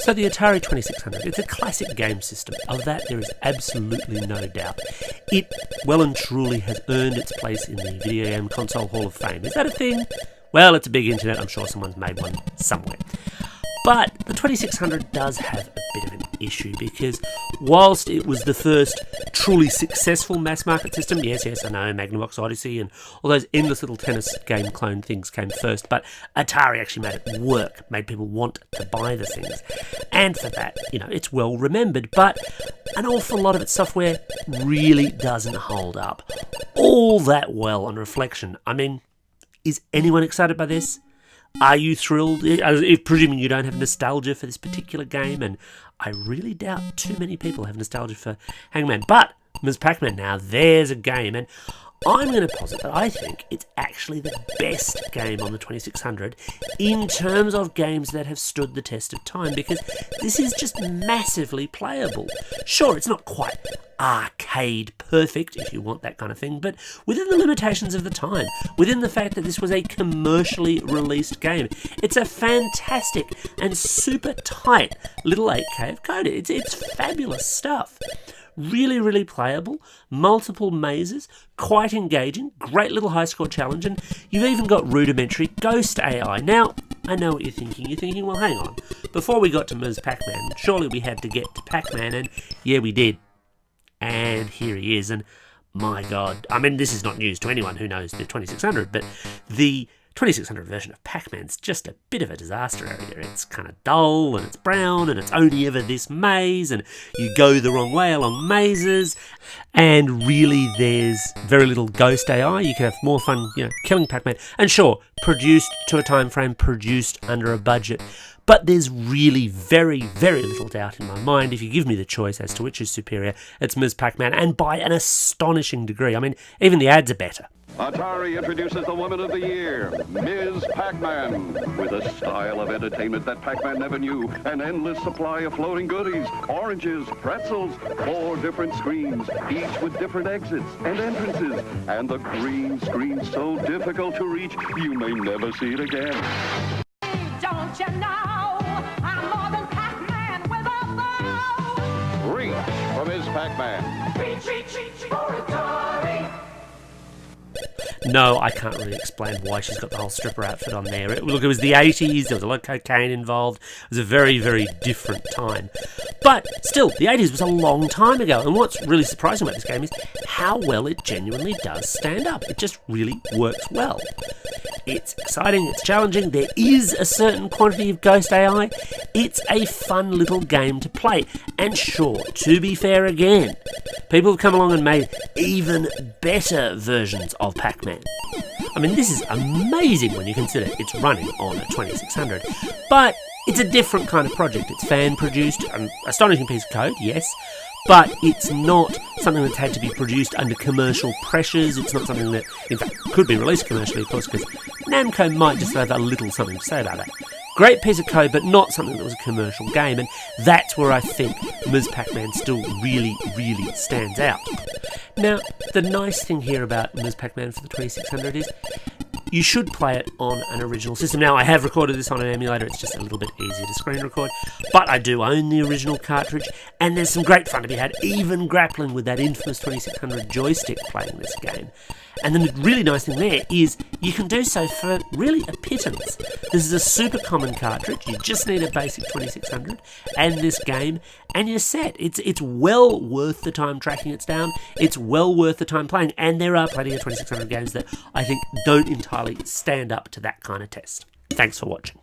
So the Atari 2600, it's a classic game system. Of that, there is absolutely no doubt. It well and truly has earned its place in the Video Game Console Hall of Fame. Is that a thing? Well, it's a big internet. I'm sure someone's made one somewhere. But the 2600 does have a bit of an issue because whilst it was the first truly successful mass market system, yes, I know, Magnavox Odyssey and all those endless little tennis game clone things came first, but Atari actually made it work, made people want to buy the things. And for that, it's well remembered, but an awful lot of its software really doesn't hold up all that well on reflection. I mean, is anyone excited by this? Are you thrilled? Presuming you don't have nostalgia for this particular game, and I really doubt too many people have nostalgia for Hangman. But Ms. Pac-Man now, there's a game, and I'm going to posit that I think it's actually the best game on the 2600 in terms of games that have stood the test of time, because this is just massively playable. Sure, it's not quite arcade perfect, if you want that kind of thing, but within the limitations of the time, within the fact that this was a commercially released game, it's a fantastic and super tight little 8K of code. It's fabulous stuff. Really, really playable, multiple mazes, quite engaging, great little high score challenge, and you've even got rudimentary ghost AI. Now, I know what you're thinking. You're thinking, well, hang on. Before we got to Ms. Pac-Man, surely we had to get to Pac-Man, and yeah, we did. And here he is, and my God. I mean, this is not news to anyone who knows the 2600, but the 2600 version of Pac-Man's just a bit of a disaster area. It's kind of dull, and it's brown, and it's only ever this maze, and you go the wrong way along mazes, and really there's very little ghost AI. You can have more fun, killing Pac-Man. And sure, produced to a time frame, produced under a budget. But there's really very, very little doubt in my mind, if you give me the choice as to which is superior, it's Ms. Pac-Man, and by an astonishing degree. I mean, even the ads are better. Atari introduces the Woman of the Year, Ms. Pac-Man, with a style of entertainment that Pac-Man never knew, an endless supply of floating goodies, oranges, pretzels, 4 different screens, each with different exits and entrances, and the green screen so difficult to reach, you may never see it again. Don't you know I'm more than Pac-Man with a bow? Reach for Ms. Pac-Man. Reach for Atari. No, I can't really explain why she's got the whole stripper outfit on there. It was the 80s, there was a lot of cocaine involved. It was a very, very different time. But still, the 80s was a long time ago, and what's really surprising about this game is how well it genuinely does stand up. It just really works well. It's exciting, it's challenging, there is a certain quantity of ghost AI. It's a fun little game to play. And sure, to be fair again, people have come along and made even better versions of Pac-Man. I mean, this is amazing when you consider it's running on a 2600. But it's a different kind of project. It's fan-produced, an astonishing piece of code, yes, but it's not something that's had to be produced under commercial pressures. It's not something that, in fact, could be released commercially, of course, because Namco might just have a little something to say about that. Great piece of code, but not something that was a commercial game, and that's where I think Ms. Pac-Man still really, really stands out. Now, the nice thing here about Ms. Pac-Man for the 2600 is you should play it on an original system. Now, I have recorded this on an emulator. It's just a little bit easier to screen record, but I do own the original cartridge, and there's some great fun to be had, even grappling with that infamous 2600 joystick playing this game. And the really nice thing there is you can do so for really a pittance. This is a super common cartridge. You just need a basic 2600 and this game, and you're set. It's well worth the time tracking it down. It's well worth the time playing, and there are plenty of 2600 games that I think don't entirely stand up to that kind of test. Thanks for watching.